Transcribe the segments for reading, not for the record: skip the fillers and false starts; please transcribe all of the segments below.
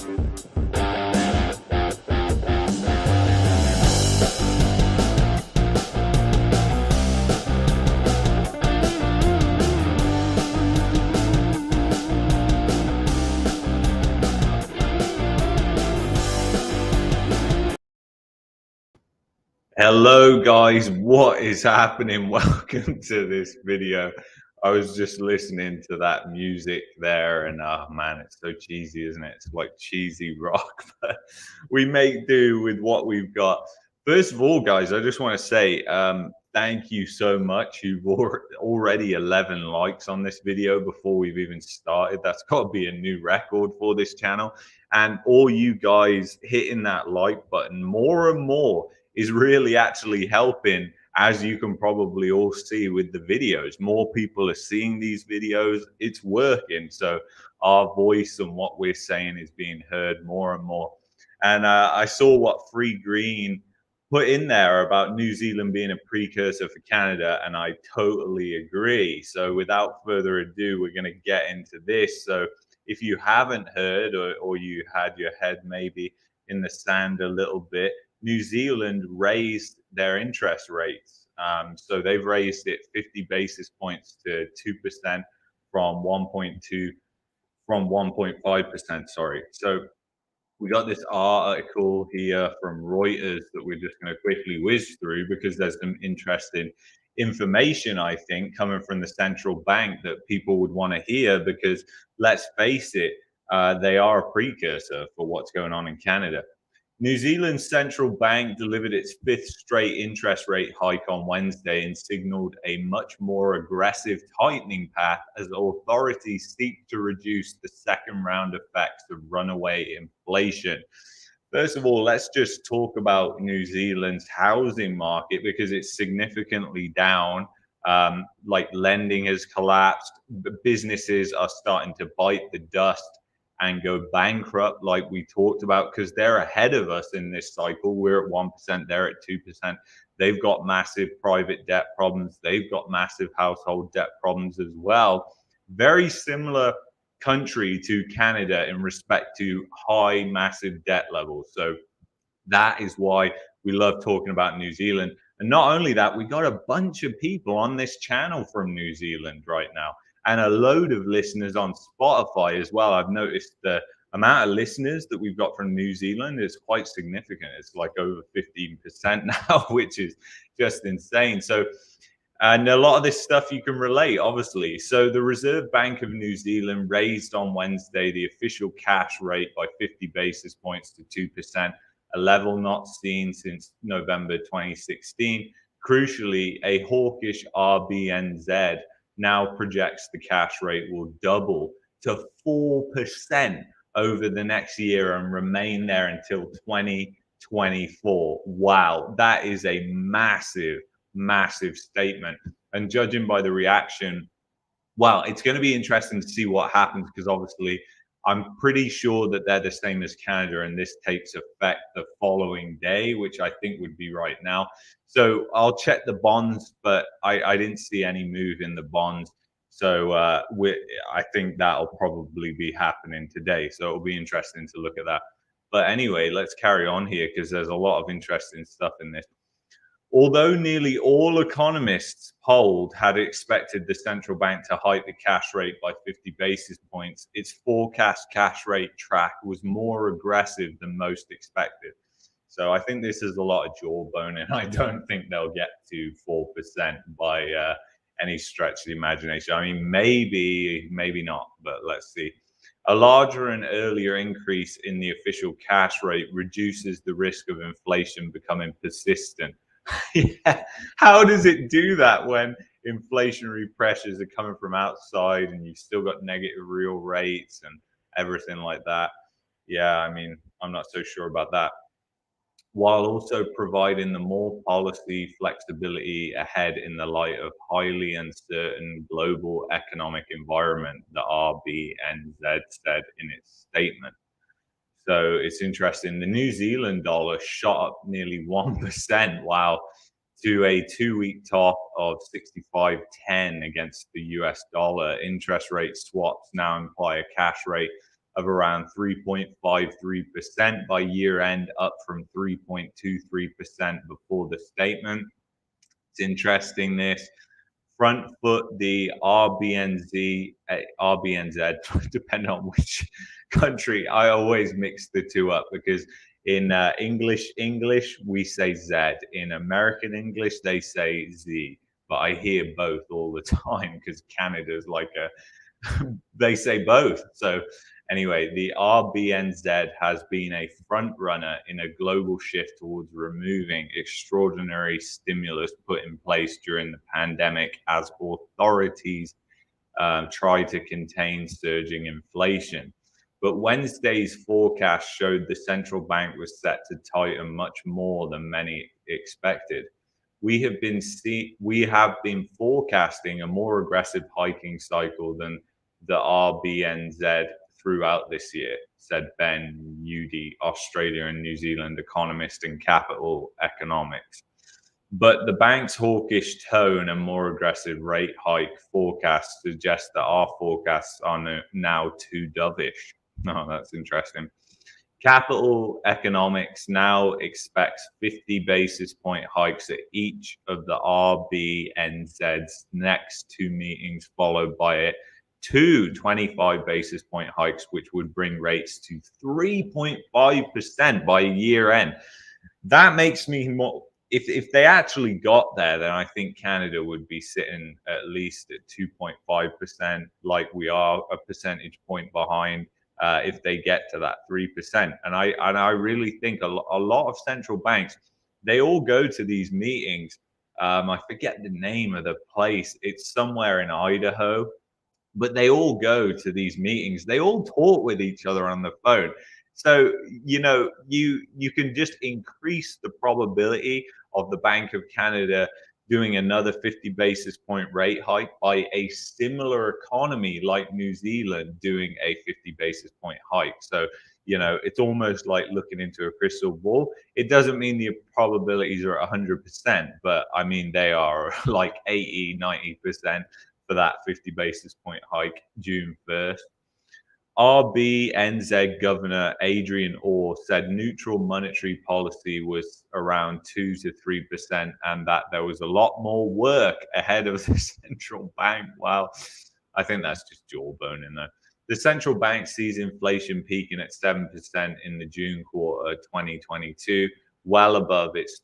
Hello guys, what is happening? Welcome to this video. I was just listening to that music there and oh man, it's so cheesy, isn't it? It's like cheesy rock, but we make do with what we've got. First of all, guys, I just want to say thank you so much. You've already 11 likes on this video before we've even started. That's got to be a new record for this channel. And all you guys hitting that like button more and more is really actually helping, as you can probably all see with the videos. More people are seeing these videos, it's working. So our voice and what we're saying is being heard more and more. And I saw what Free Green put in there about New Zealand being a precursor for Canada, and I totally agree. So without further ado, we're going to get into this. So if you haven't heard, or you had your head maybe in the sand a little bit, New Zealand raised their interest rates. So they've raised it 50 basis points to 2% from 1.5%, sorry. So we got this article here from Reuters that we're just going to quickly whiz through because there's some interesting information, I think, coming from the central bank that people would want to hear because let's face it, they are a precursor for what's going on in Canada. New Zealand's central bank delivered its fifth straight interest rate hike on Wednesday and signaled a much more aggressive tightening path as authorities seek to reduce the second round effects of runaway inflation. First of all, let's just talk about New Zealand's housing market because it's significantly down. Like lending has collapsed, businesses are starting to bite the dust and go bankrupt like we talked about because they're ahead of us in this cycle. We're at 1%, they're at 2%. They've got massive private debt problems. They've got massive household debt problems as well. Very similar country to Canada in respect to high, massive debt levels. So that is why we love talking about New Zealand. And not only that, we got a bunch of people on this channel from New Zealand right now, and a load of listeners on Spotify as well. I've noticed the amount of listeners that we've got from New Zealand is quite significant. It's like over 15% now, which is just insane. So, and a lot of this stuff you can relate, obviously. So the Reserve Bank of New Zealand raised on Wednesday the official cash rate by 50 basis points to 2%, a level not seen since November 2016. Crucially, a hawkish RBNZ now projects the cash rate will double to 4% over the next year and remain there until 2024. Wow, that is a massive, massive statement. And judging by the reaction, well, it's going to be interesting to see what happens because obviously I'm pretty sure that they're the same as Canada and this takes effect the following day, which I think would be right now. So I'll check the bonds, but I didn't see any move in the bonds. So I think that'll probably be happening today. So it'll be interesting to look at that. But anyway, let's carry on here because there's a lot of interesting stuff in this. Although nearly all economists polled had expected the central bank to hike the cash rate by 50 basis points, its forecast cash rate track was more aggressive than most expected. So I think this is a lot of jawbone, and I don't think they'll get to 4% by any stretch of the imagination. I mean, maybe not, but let's see. A larger and earlier increase in the official cash rate reduces the risk of inflation becoming persistent. Yeah. How does it do that when inflationary pressures are coming from outside and you've still got negative real rates and everything like that? Yeah, I mean, I'm not so sure about that. While also providing the more policy flexibility ahead in the light of highly uncertain global economic environment, the RBNZ said in its statement. So it's interesting. The New Zealand dollar shot up nearly 1%, wow, to a 2-week top of 65.10 against the US dollar. Interest rate swaps now imply a cash rate of around 3.53% by year end, up from 3.23% before the statement. It's interesting this front foot the RBNZ, depending on which country. I always mix the two up because in English we say Z. In American English they say Z. But I hear both all the time because Canada's like a they say both. So anyway, the RBNZ has been a front runner in a global shift towards removing extraordinary stimulus put in place during the pandemic as authorities try to contain surging inflation. But Wednesday's forecast showed the central bank was set to tighten much more than many expected. We have been forecasting a more aggressive hiking cycle than the RBNZ throughout this year, said Ben Udy, Australia and New Zealand economist in Capital Economics. But the bank's hawkish tone and more aggressive rate hike forecast suggest that our forecasts are now too dovish. Oh, that's interesting. Capital Economics now expects 50 basis point hikes at each of the RBNZ's next two meetings, followed by two 25 basis point hikes, which would bring rates to 3.5% by year end. That makes me more. If they actually got there, then I think Canada would be sitting at least at 2.5%, like we are a percentage point behind. If they get to that 3%. And I really think a lot of central banks, they all go to these meetings. I forget the name of the place. It's somewhere in Idaho, but they all go to these meetings. They all talk with each other on the phone. So, you can just increase the probability of the Bank of Canada doing another 50 basis point rate hike by a similar economy like New Zealand doing a 50 basis point hike. So, it's almost like looking into a crystal ball. It doesn't mean the probabilities are 100%, but I mean, they are like 80, 90% for that 50 basis point hike June 1st. RBNZ Governor Adrian Orr said neutral monetary policy was around 2 to 3% and that there was a lot more work ahead of the central bank. Wow, I think that's just jawboning though. The central bank sees inflation peaking at 7% in the June quarter 2022, well above its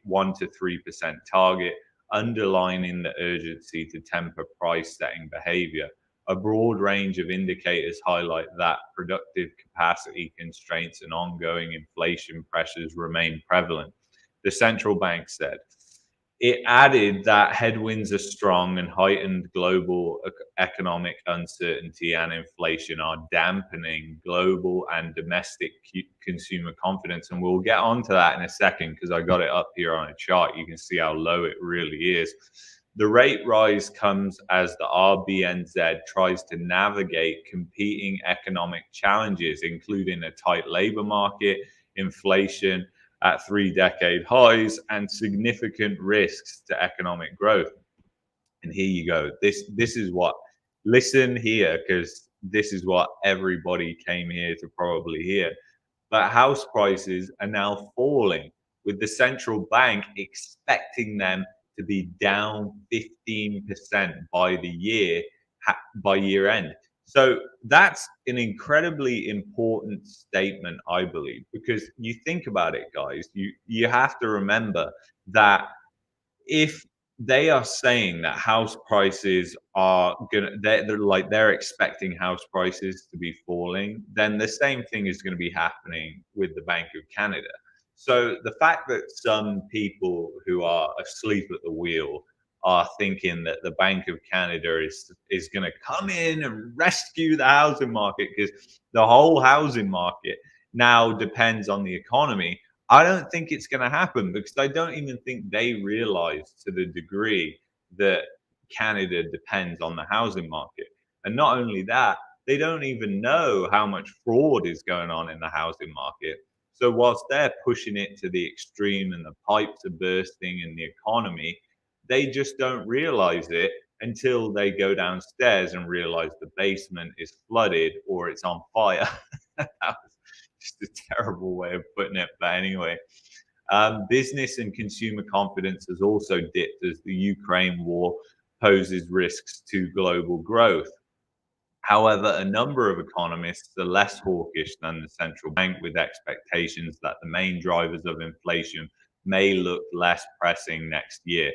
1 to 3% target, underlining the urgency to temper price setting behavior. A broad range of indicators highlight that productive capacity constraints and ongoing inflation pressures remain prevalent, the central bank said. It added that headwinds are strong and heightened global economic uncertainty and inflation are dampening global and domestic consumer confidence. And we'll get onto that in a second because I got it up here on a chart. You can see how low it really is. The rate rise comes as the RBNZ tries to navigate competing economic challenges, including a tight labor market, inflation at 3-decade highs, and significant risks to economic growth. And here you go. This is what, listen here, because this is what everybody came here to probably hear. But house prices are now falling, with the central bank expecting them to be down 15% by year end. So that's an incredibly important statement, I believe, because you think about it, guys. You have to remember that if they are saying that house prices are they're expecting house prices to be falling, then the same thing is going to be happening with the Bank of Canada. So the fact that some people who are asleep at the wheel are thinking that the Bank of Canada is going to come in and rescue the housing market because the whole housing market now depends on the economy, I don't think it's going to happen because I don't even think they realize to the degree that Canada depends on the housing market. And not only that, they don't even know how much fraud is going on in the housing market. So whilst they're pushing it to the extreme and the pipes are bursting in the economy, they just don't realize it until they go downstairs and realize the basement is flooded or it's on fire. That was just a terrible way of putting it. But anyway, business and consumer confidence has also dipped as the Ukraine war poses risks to global growth. However, a number of economists are less hawkish than the central bank, with expectations that the main drivers of inflation may look less pressing next year.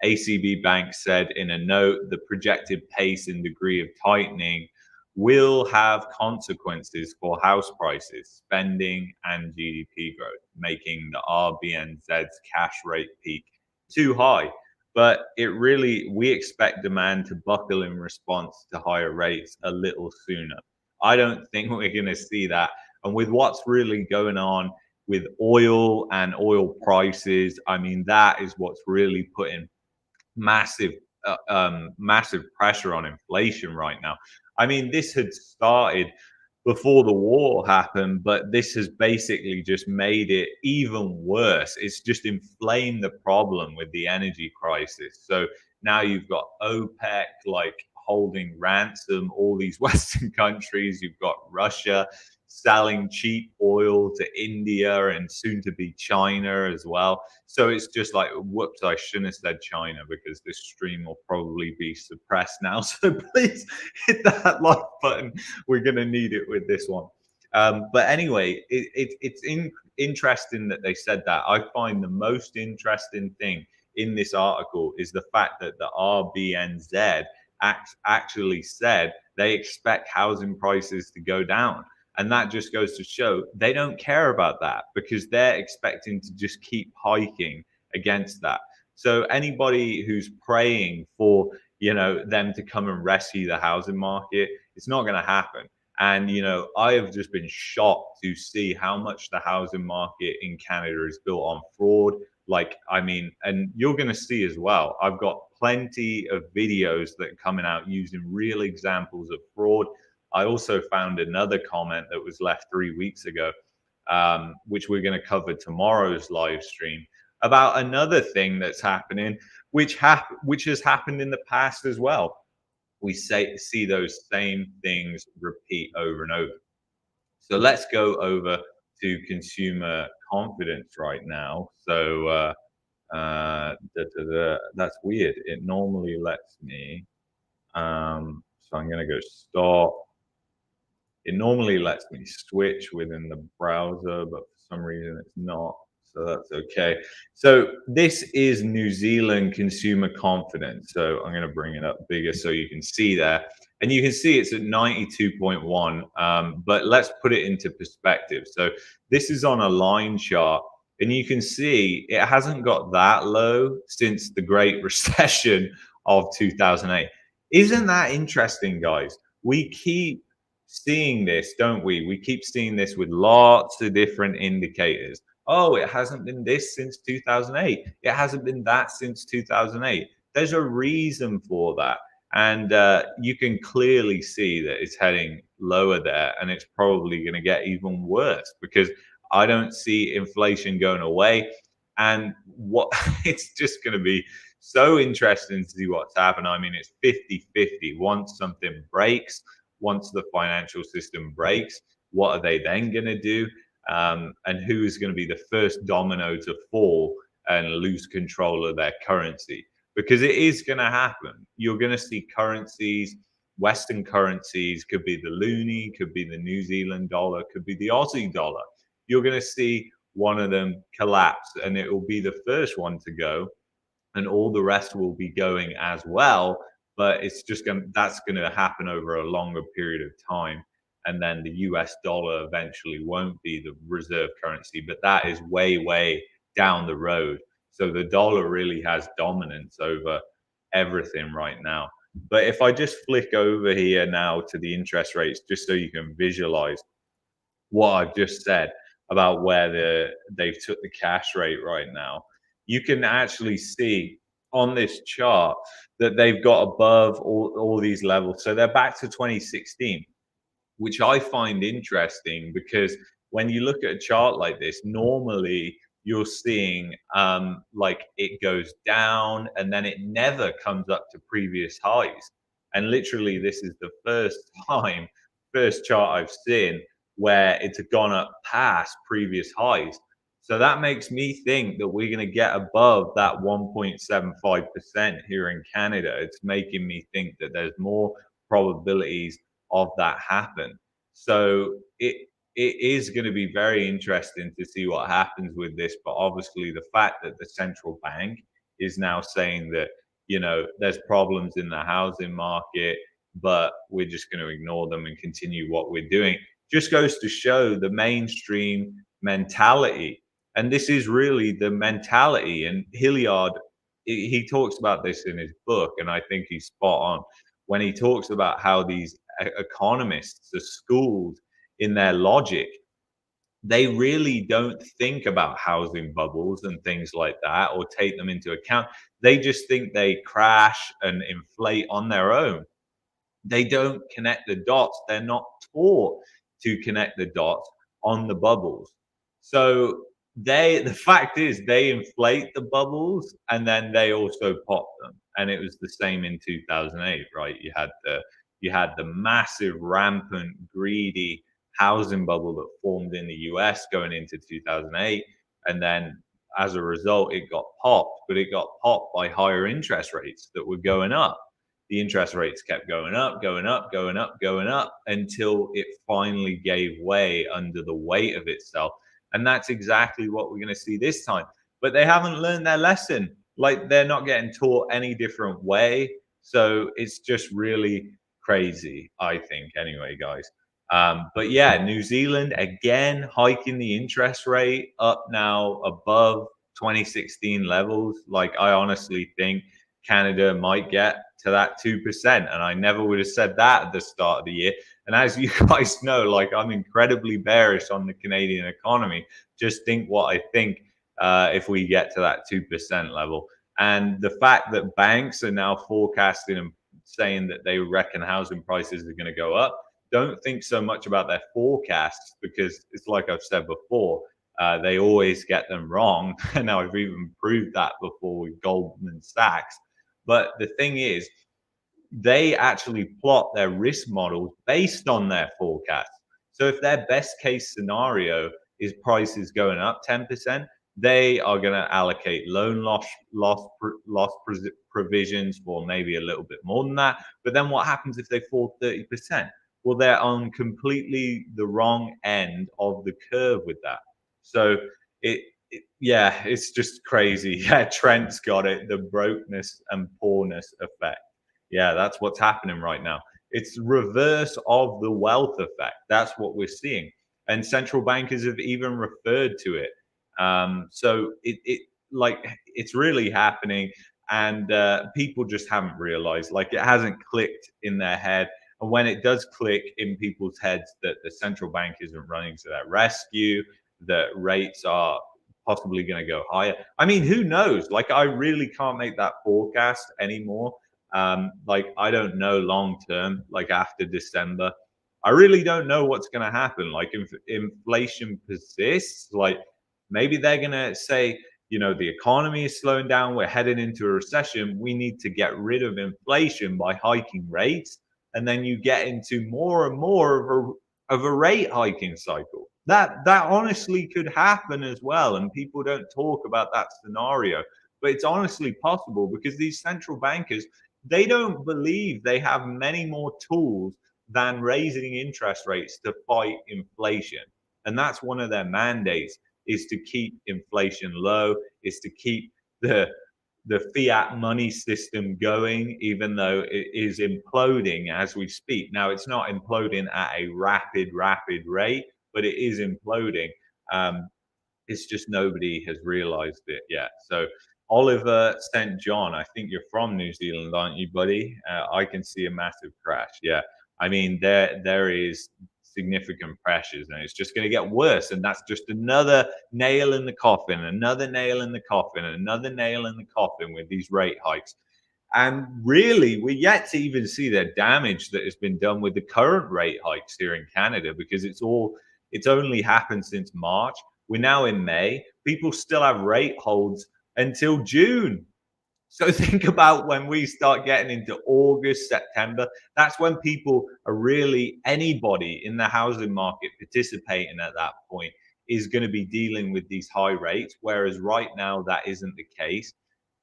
ACB Bank said in a note the projected pace and degree of tightening will have consequences for house prices, spending, and GDP growth, making the RBNZ's cash rate peak too high. But we expect demand to buckle in response to higher rates a little sooner. I don't think we're going to see that. And with what's really going on with oil and oil prices, I mean, that is what's really putting massive, massive pressure on inflation right now. I mean, this had started before the war happened, but this has basically just made it even worse. It's just inflamed the problem with the energy crisis. So now you've got OPEC like holding ransom all these Western countries. You've got Russia selling cheap oil to India and soon to be China as well. So it's just like, whoops, I shouldn't have said China because this stream will probably be suppressed now. So please hit that like button. We're going to need it with this one. But anyway, it's interesting that they said that. I find the most interesting thing in this article is the fact that the RBNZ actually said they expect housing prices to go down. And that just goes to show they don't care about that because they're expecting to just keep hiking against that. So anybody who's praying for, them to come and rescue the housing market, it's not going to happen. And, I have just been shocked to see how much the housing market in Canada is built on fraud. And you're going to see as well, I've got plenty of videos that are coming out using real examples of fraud. I also found another comment that was left 3 weeks ago, which we're going to cover tomorrow's live stream, about another thing that's happening, which has happened in the past as well. We see those same things repeat over and over. So let's go over to consumer confidence right now. So that's weird. It normally lets me. So I'm going to go start. It normally lets me switch within the browser, but for some reason it's not. So that's okay. So this is New Zealand consumer confidence. So I'm going to bring it up bigger so you can see there. And you can see it's at 92.1. But let's put it into perspective. So this is on a line chart. And you can see it hasn't got that low since the Great Recession of 2008. Isn't that interesting, guys? We keep seeing this, don't we? We keep seeing this with lots of different indicators. Oh, it hasn't been this since 2008. It hasn't been that since 2008. There's a reason for that. And you can clearly see that it's heading lower there. And it's probably going to get even worse because I don't see inflation going away. And it's just going to be so interesting to see what's happening. I mean, it's 50-50. Once something breaks, once the financial system breaks, what are they then going to do? And who is going to be the first domino to fall and lose control of their currency? Because it is going to happen. You're going to see currencies, Western currencies, could be the loonie, could be the New Zealand dollar, could be the Aussie dollar. You're going to see one of them collapse, and it will be the first one to go, and all the rest will be going as well. But that's going to happen over a longer period of time. And then the US dollar eventually won't be the reserve currency, but that is way, way down the road. So the dollar really has dominance over everything right now. But if I just flick over here now to the interest rates, just so you can visualize what I've just said about where they've took the cash rate right now, you can actually see on this chart that they've got above all these levels. So they're back to 2016, which I find interesting because when you look at a chart like this, normally you're seeing like it goes down and then it never comes up to previous highs. And literally, this is the first time, first chart I've seen where it's gone up past previous highs. So that makes me think that we're going to get above that 1.75% here in Canada. It's making me think that there's more probabilities of that happen. So it is going to be very interesting to see what happens with this. But obviously, the fact that the central bank is now saying that, there's problems in the housing market, but we're just going to ignore them and continue what we're doing, just goes to show the mainstream mentality. And this is really the mentality. And Hilliard, he talks about this in his book, and I think he's spot on when he talks about how these economists are schooled in their logic. They really don't think about housing bubbles and things like that or take them into account. They just think they crash and inflate on their own. They don't connect the dots. They're not taught to connect the dots on the bubbles. So the fact is they inflate the bubbles and then they also pop them. And it was the same in 2008, right? You had the massive, rampant, greedy housing bubble that formed in the US going into 2008, and then as a result, it got popped, but it got popped by higher interest rates that were going up. The interest rates kept going up, going up, going up, going up until it finally gave way under the weight of itself. And that's exactly what we're going to see this time. But they haven't learned their lesson. Like, they're not getting taught any different way. So it's just really crazy, I think, anyway, guys. But yeah, New Zealand again hiking the interest rate up now above 2016 levels. Like, I honestly think Canada might get to that 2%. And I never would have said that at the start of the year. And as you guys know, like, I'm incredibly bearish on the Canadian economy. Just think what I think if we get to that 2% level. And the fact that banks are now forecasting and saying that they reckon housing prices are going to go up, don't think so much about their forecasts, because it's like I've said before, they always get them wrong. And now I've even proved that before with Goldman Sachs. But the thing is, they actually plot their risk models based on their forecasts. So if their best case scenario is prices going up 10%, they are going to allocate loss provisions for maybe a little bit more than that. But then what happens if they fall 30%? Well, they're on completely the wrong end of the curve with that. So yeah, it's just crazy. Yeah, Trent's got it. The brokenness and poorness effect. Yeah, that's what's happening right now. It's reverse of the wealth effect. That's what we're seeing. And central bankers have even referred to it. So it's really happening. And people just haven't realized, like, it hasn't clicked in their head. And when it does click in people's heads that the central bank isn't running to their rescue, that rates are possibly going to go higher. I mean, who knows? Like, I really can't make that forecast anymore. Like, I don't know long term, like after December. I really don't know what's going to happen. Like, if inflation persists, like, maybe they're going to say, the economy is slowing down, we're heading into a recession, we need to get rid of inflation by hiking rates. And then you get into more and more of a rate hiking cycle. That honestly could happen as well, and people don't talk about that scenario, but it's honestly possible, because these central bankers, they don't believe they have many more tools than raising interest rates to fight inflation. And that's one of their mandates, is to keep inflation low, is to keep the fiat money system going, even though it is imploding as we speak. Now, it's not imploding at a rapid rate, but it is imploding. It's just nobody has realized it yet. So Oliver St. John, I think you're from New Zealand, aren't you, buddy? I can see a massive crash. Yeah. I mean, there is significant pressures, and it's just going to get worse. And that's just another nail in the coffin, another nail in the coffin, another nail in the coffin with these rate hikes. And really, we're yet to even see the damage that has been done with the current rate hikes here in Canada, because it's only happened since March. We're now in May. People still have rate holds until June. So think about when we start getting into August, September, that's when people are really, anybody in the housing market participating at that point is going to be dealing with these high rates. Whereas right now, that isn't the case.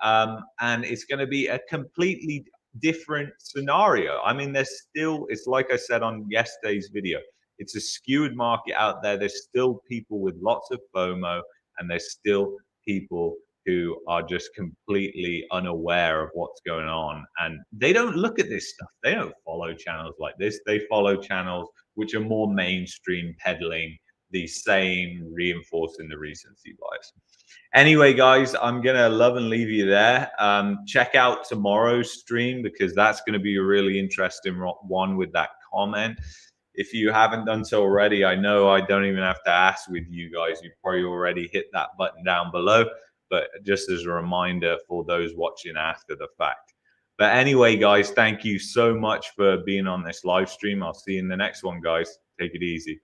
And it's going to be a completely different scenario. I mean, there's still, it's like I said on yesterday's video, it's a skewed market out there. There's still people with lots of FOMO, and there's still people who are just completely unaware of what's going on. And they don't look at this stuff. They don't follow channels like this. They follow channels which are more mainstream, peddling the same, reinforcing the recency bias. Anyway, guys, I'm gonna love and leave you there. Check out tomorrow's stream because that's gonna be a really interesting one with that comment. If you haven't done so already, I know I don't even have to ask with you guys. You've probably already hit that button down below, but just as a reminder for those watching after the fact. But anyway, guys, thank you so much for being on this live stream. I'll see you in the next one, guys. Take it easy.